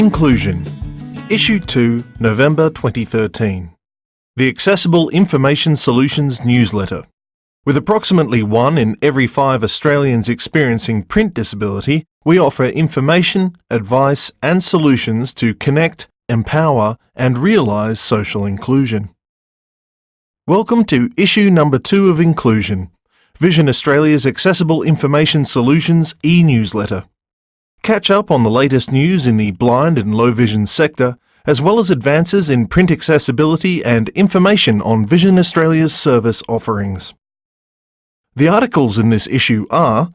Inclusion, Issue 2, November 2013. The Accessible Information Solutions Newsletter. With approximately 1 in every 5 Australians experiencing print disability, we offer information, advice and solutions to connect, empower and realise social inclusion. Welcome to Issue Number 2 of Inclusion, Vision Australia's Accessible Information Solutions e-newsletter. Catch up on the latest news in the blind and low vision sector, as well as advances in print accessibility and information on Vision Australia's service offerings. The articles in this issue are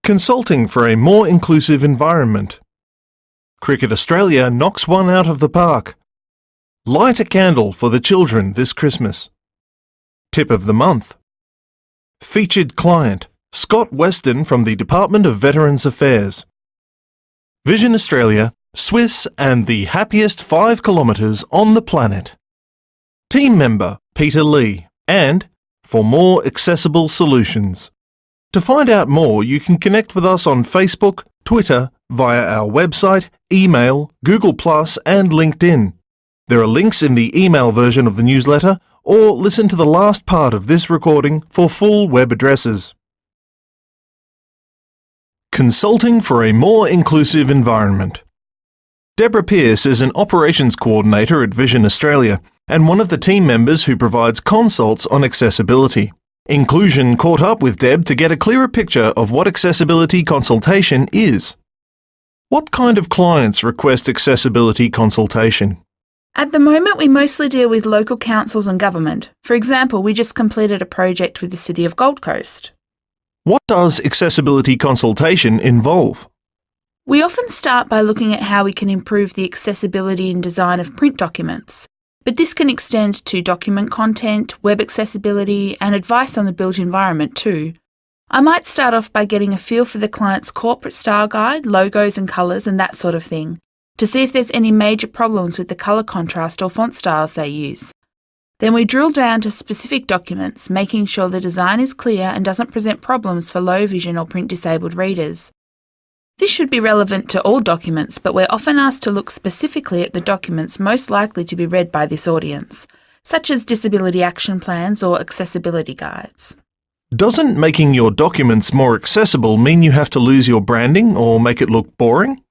Consulting for a More Inclusive Environment, Cricket Australia knocks one out of the park, Light a candle for the children this Christmas, Tip of the Month, Featured Client, Scott Weston from the Department of Veterans Affairs, Vision Australia, Swiss and the happiest 5 kilometres on the planet. Team member Peter Lee and For More Accessible Solutions. To find out more, you can connect with us on Facebook, Twitter, via our website, email, Google+, and LinkedIn. There are links in the email version of the newsletter, or listen to the last part of this recording for full web addresses. Consulting for a More Inclusive Environment. Deborah Pearce is an Operations Coordinator at Vision Australia and one of the team members who provides consults on accessibility. Inclusion caught up with Deb to get a clearer picture of what accessibility consultation is. What kind of clients request accessibility consultation? At the moment, we mostly deal with local councils and government. For example, we just completed a project with the City of Gold Coast. What does accessibility consultation involve? We often start by looking at how we can improve the accessibility and design of print documents, but this can extend to document content, web accessibility, and advice on the built environment too. I might start off by getting a feel for the client's corporate style guide, logos and colours and that sort of thing, to see if there's any major problems with the colour contrast or font styles they use. Then we drill down to specific documents, making sure the design is clear and doesn't present problems for low vision or print disabled readers. This should be relevant to all documents, but we're often asked to look specifically at the documents most likely to be read by this audience, such as disability action plans or accessibility guides. Doesn't making your documents more accessible mean you have to lose your branding or make it look boring?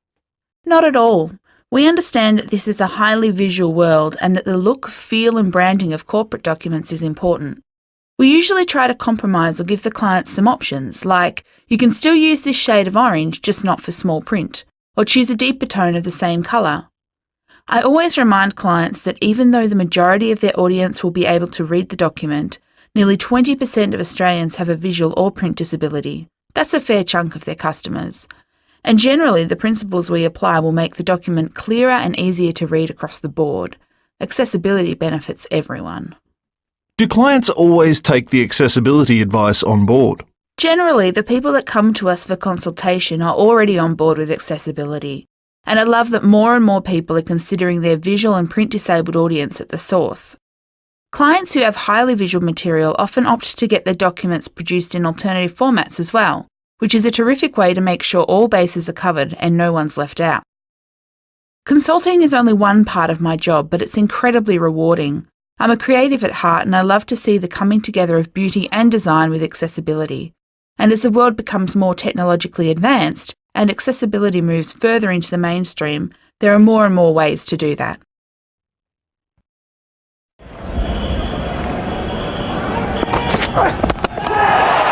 Not at all. We understand that this is a highly visual world and that the look, feel and branding of corporate documents is important. We usually try to compromise or give the client some options, like you can still use this shade of orange, just not for small print, or choose a deeper tone of the same colour. I always remind clients that even though the majority of their audience will be able to read the document, nearly 20% of Australians have a visual or print disability. That's a fair chunk of their customers. And generally, the principles we apply will make the document clearer and easier to read across the board. Accessibility benefits everyone. Do clients always take the accessibility advice on board? Generally, the people that come to us for consultation are already on board with accessibility, and I love that more and more people are considering their visual and print disabled audience at the source. Clients who have highly visual material often opt to get their documents produced in alternative formats as well, which is a terrific way to make sure all bases are covered and no one's left out. Consulting is only one part of my job, but it's incredibly rewarding. I'm a creative at heart and I love to see the coming together of beauty and design with accessibility. And as the world becomes more technologically advanced and accessibility moves further into the mainstream, there are more and more ways to do that.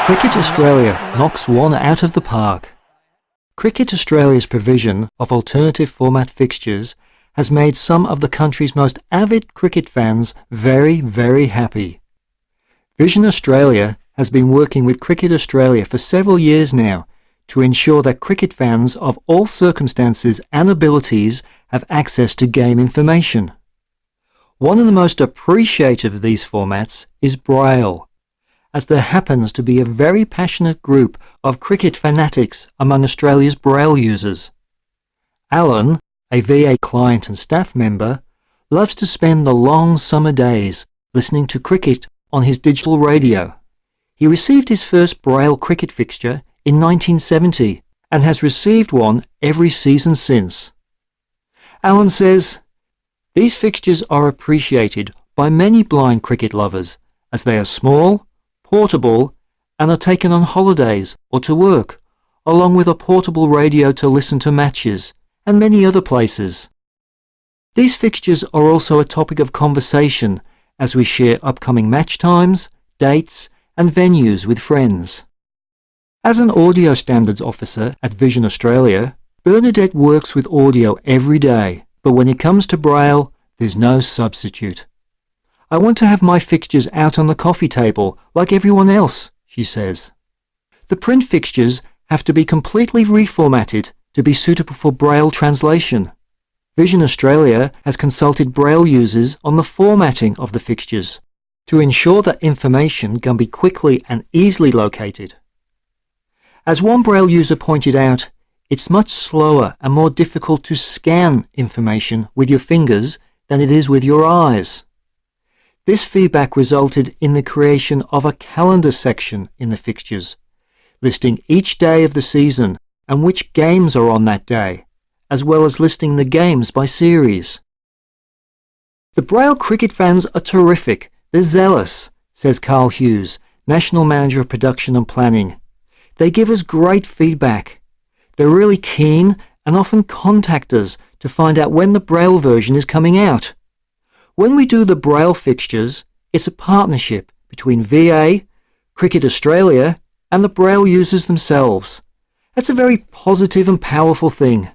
Cricket Australia knocks one out of the park. Cricket Australia's provision of alternative format fixtures has made some of the country's most avid cricket fans very, very happy. Vision Australia has been working with Cricket Australia for several years now to ensure that cricket fans of all circumstances and abilities have access to game information. One of the most appreciated of these formats is Braille, as there happens to be a very passionate group of cricket fanatics among Australia's Braille users. Alan, a VA client and staff member, loves to spend the long summer days listening to cricket on his digital radio. He received his first Braille cricket fixture in 1970 and has received one every season since. Alan says, "These fixtures are appreciated by many blind cricket lovers as they are small, portable, and are taken on holidays or to work, along with a portable radio to listen to matches and many other places. These fixtures are also a topic of conversation as we share upcoming match times, dates, and venues with friends." As an audio standards officer at Vision Australia, Bernadette works with audio every day, but when it comes to Braille, there's no substitute. "I want to have my fixtures out on the coffee table like everyone else," she says. The print fixtures have to be completely reformatted to be suitable for Braille translation. Vision Australia has consulted Braille users on the formatting of the fixtures to ensure that information can be quickly and easily located. As one Braille user pointed out, it's much slower and more difficult to scan information with your fingers than it is with your eyes. This feedback resulted in the creation of a calendar section in the fixtures, listing each day of the season and which games are on that day, as well as listing the games by series. "The Braille cricket fans are terrific. They're zealous," says Carl Hughes, National Manager of Production and Planning. "They give us great feedback. They're really keen and often contact us to find out when the Braille version is coming out. When we do the Braille fixtures, it's a partnership between VA, Cricket Australia, and the Braille users themselves. That's a very positive and powerful thing."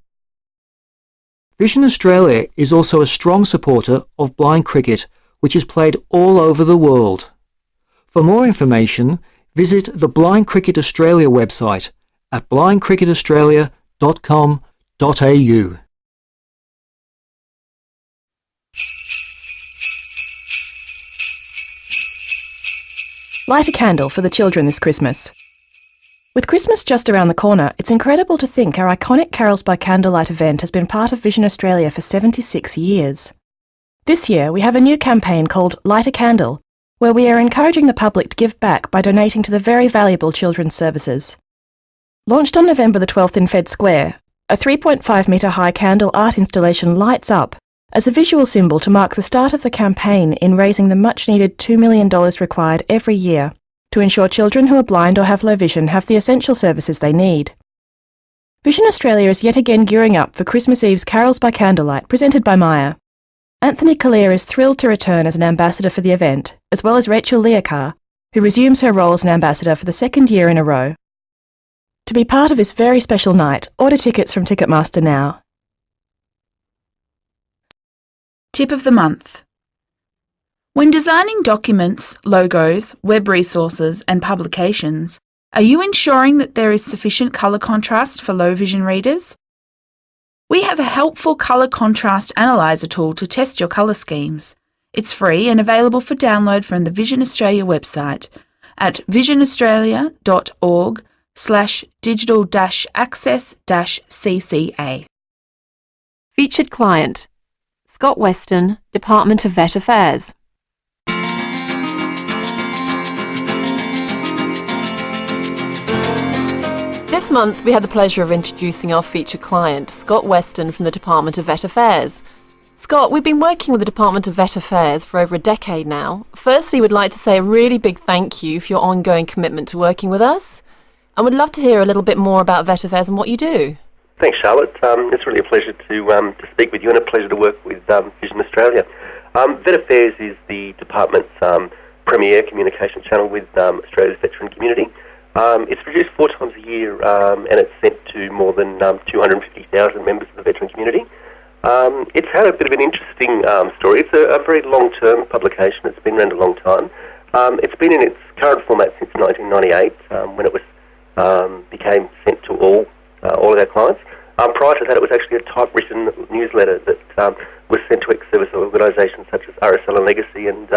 Vision Australia is also a strong supporter of blind cricket, which is played all over the world. For more information, visit the Blind Cricket Australia website at blindcricketaustralia.com.au. Light a candle for the children this Christmas. With Christmas just around the corner, it's incredible to think our iconic Carols by Candlelight event has been part of Vision Australia for 76 years. This year, we have a new campaign called Light a Candle, where we are encouraging the public to give back by donating to the very valuable children's services. Launched on November the 12th in Fed Square, a 3.5 metre high candle art installation lights up as a visual symbol to mark the start of the campaign in raising the much-needed $2 million required every year to ensure children who are blind or have low vision have the essential services they need. Vision Australia is yet again gearing up for Christmas Eve's Carols by Candlelight, presented by Maya. Anthony Collier is thrilled to return as an ambassador for the event, as well as Rachel Leokar, who resumes her role as an ambassador for the second year in a row. To be part of this very special night, order tickets from Ticketmaster now. Tip of the month. When designing documents, logos, web resources and publications, are you ensuring that there is sufficient colour contrast for low vision readers? We have a helpful colour contrast analyzer tool to test your colour schemes. It's free and available for download from the Vision Australia website at visionaustralia.org/digital-access-CCA. Featured client, Scott Weston, Department of Vet Affairs. This month we had the pleasure of introducing our featured client, Scott Weston from the Department of Vet Affairs. Scott, we've been working with the Department of Vet Affairs for over a decade now. Firstly, we'd like to say a really big thank you for your ongoing commitment to working with us, and we'd love to hear a little bit more about Vet Affairs and what you do. Thanks, Charlotte. It's really a pleasure to speak with you and a pleasure to work with Vision Australia. Vet Affairs is the department's premier communication channel with Australia's veteran community. It's produced 4 times a year and it's sent to more than 250,000 members of the veteran community. It's had a bit of an interesting story. It's a very long-term publication. It's been around a long time. It's been in its current format since 1998 when it was became sent to all of our clients. Prior to that, it was actually a typewritten newsletter that was sent to ex-service organisations such as RSL and Legacy, and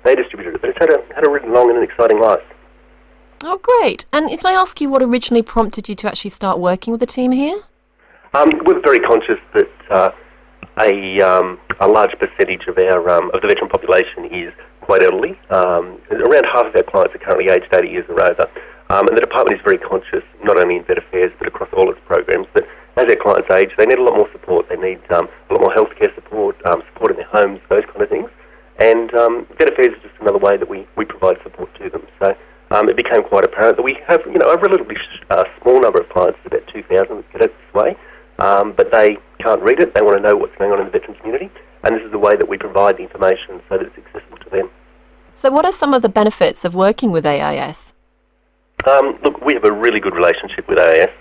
they distributed it. But it's had a really long and an exciting life. Oh, great. And if I ask you what originally prompted you to actually start working with the team here? We're very conscious that a large percentage of our of the veteran population is quite elderly. Around half of our clients are currently aged 80 years or over. And the department is very conscious, not only in Vet Affairs but across all its programs, that as our clients age, they need a lot more support. They need a lot more healthcare support, support in their homes, those kind of things. And Vet Affairs is just another way that we provide support to them. So it became quite apparent that we have, a relatively small number of clients, about 2,000 that get it this way, but they can't read it. They want to know what's going on in the veteran community, and this is the way that we provide the information so that it's accessible to them. So what are some of the benefits of working with AIS? Look, we have a really good relationship with AIS.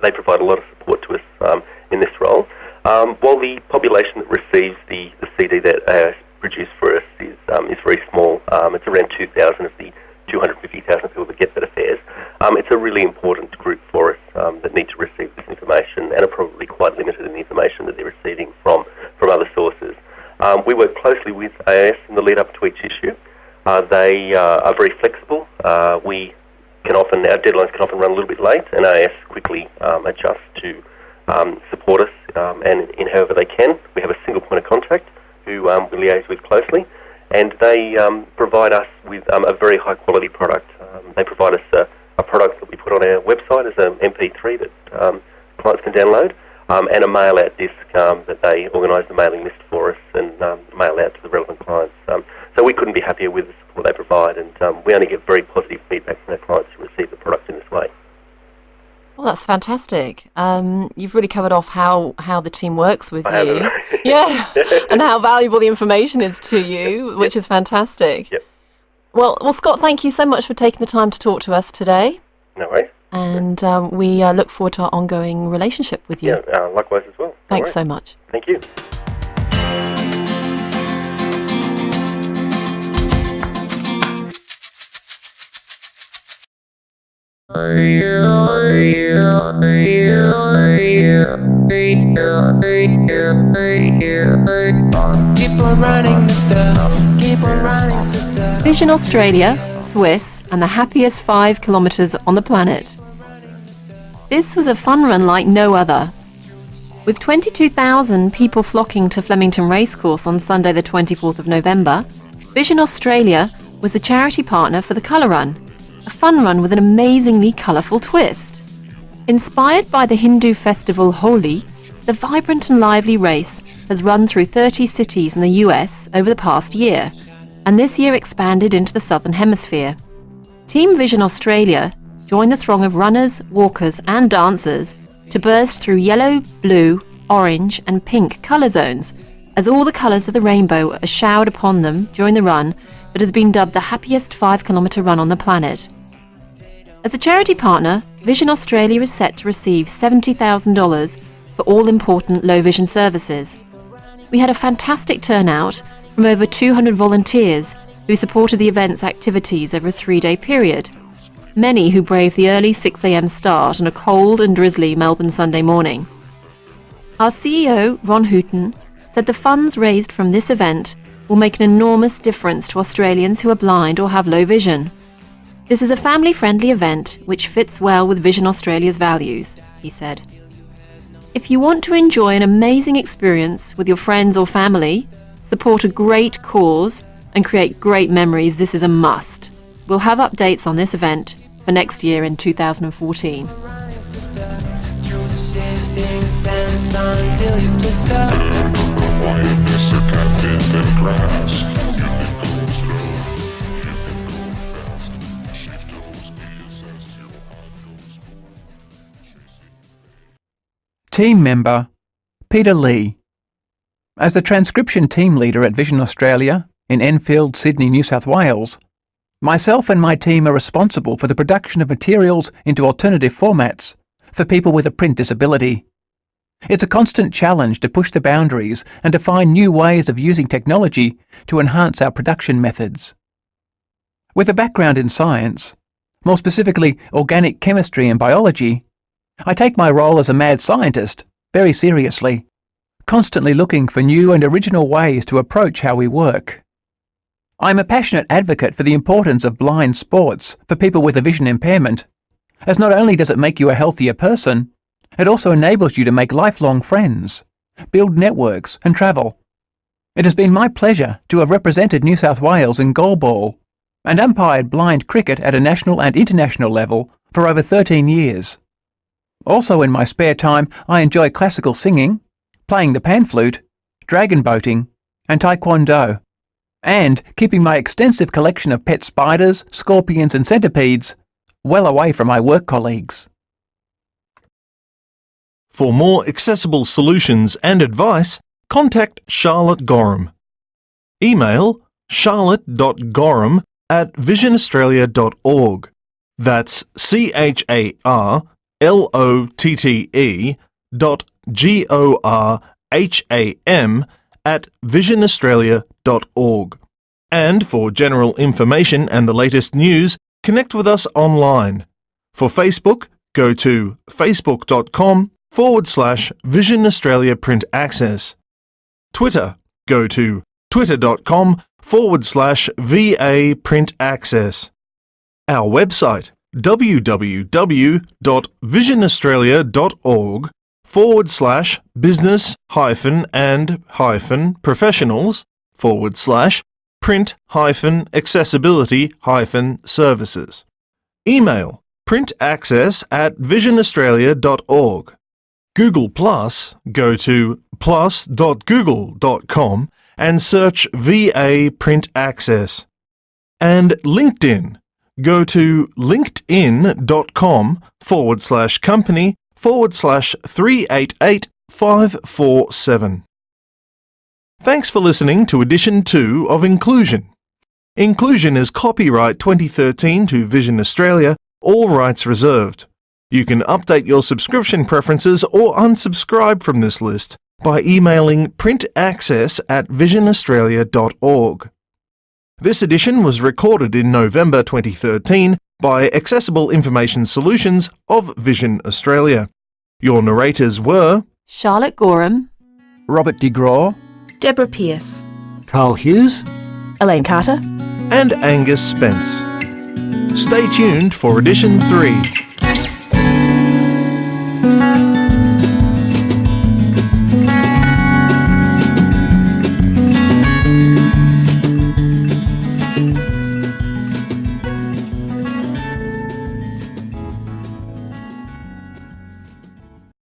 They provide a lot of support to us in this role. While the population that receives the CD that AIS produce for us is very small, it's around 2,000 of the 250,000 people that get Vet Affairs. It's a really important group for us that need to receive this information and are probably quite limited in the information that they're receiving from other sources. We work closely with AIS in the lead up to each issue. They are very flexible. Our deadlines can often run a little bit late, and AIS quickly adjusts to support us and in however they can. We have a single point of contact who we liaise with closely, and they provide us with a very high quality product. They provide us a product that we put on our website as an MP3 that clients can download, and a mail-out disc that they organise the mailing list for us and mail out to the relevant clients. So we couldn't be happier with the support they provide, and we only get very positive feedback from our clients who receive the product in this way. Well, that's fantastic. You've really covered off how the team works with you. Yeah, and how valuable the information is to you, which is fantastic. Yep. Well, Scott, thank you so much for taking the time to talk to us today. No worries. And we look forward to our ongoing relationship with you. Yeah, likewise as well. Thanks so much. Thank you. Vision Australia, Swiss, and the happiest 5 kilometres on the planet. This was a fun run like no other. With 22,000 people flocking to Flemington Racecourse on Sunday the 24th of November, Vision Australia was the charity partner for the Colour Run, a fun run with an amazingly colourful twist. Inspired by the Hindu festival Holi, the vibrant and lively race has run through 30 cities in the US over the past year, and this year expanded into the Southern Hemisphere. Team Vision Australia joined the throng of runners, walkers and dancers to burst through yellow, blue, orange and pink colour zones, as all the colours of the rainbow are showered upon them during the run that has been dubbed the happiest 5-kilometre run on the planet. As a charity partner, Vision Australia is set to receive $70,000 for all important low vision services. We had a fantastic turnout from over 200 volunteers who supported the event's activities over a 3-day period, many who braved the early 6 a.m. start on a cold and drizzly Melbourne Sunday morning. Our CEO, Ron Hooton, said the funds raised from this event will make an enormous difference to Australians who are blind or have low vision. This is a family-friendly event which fits well with Vision Australia's values, he said. If you want to enjoy an amazing experience with your friends or family, support a great cause, and create great memories, this is a must. We'll have updates on this event for next year in 2014. Team member Peter Lee. As the transcription team leader at Vision Australia in Enfield, Sydney, New South Wales, myself and my team are responsible for the production of materials into alternative formats for people with a print disability. It's a constant challenge to push the boundaries and to find new ways of using technology to enhance our production methods. With a background in science, more specifically organic chemistry and biology, I take my role as a mad scientist very seriously, constantly looking for new and original ways to approach how we work. I'm a passionate advocate for the importance of blind sports for people with a vision impairment, as not only does it make you a healthier person, it also enables you to make lifelong friends, build networks and travel. It has been my pleasure to have represented New South Wales in goalball and umpired blind cricket at a national and international level for over 13 years. Also in my spare time, I enjoy classical singing, playing the pan flute, dragon boating, and taekwondo, and keeping my extensive collection of pet spiders, scorpions and centipedes well away from my work colleagues. For more accessible solutions and advice, contact Charlotte Gorham. Email charlotte.gorham@visionaustralia.org. That's CharlotteGorham@visionaustralia.org. And for general information and the latest news, connect with us online. For Facebook, go to facebook.com/Vision Australia Print Access. Twitter, go to twitter.com/VA Print Access. Our website, www.visionaustralia.org/business-professionals/print-accessibility-services. Email printAccess@visionaustralia.org. Google Plus, go to plus.google.com and search VA Print Access. And LinkedIn, go to linkedin.com/company/388547. Thanks for listening to Edition 2 of Inclusion. Inclusion is copyright 2013 to Vision Australia, all rights reserved. You can update your subscription preferences or unsubscribe from this list by emailing printaccess@visionaustralia.org. This edition was recorded in November 2013 by Accessible Information Solutions of Vision Australia. Your narrators were Charlotte Gorham, Robert de Grau, Deborah Pearce. Carl Hughes, Elaine Carter. and Angus Spence. Stay tuned for Edition 3.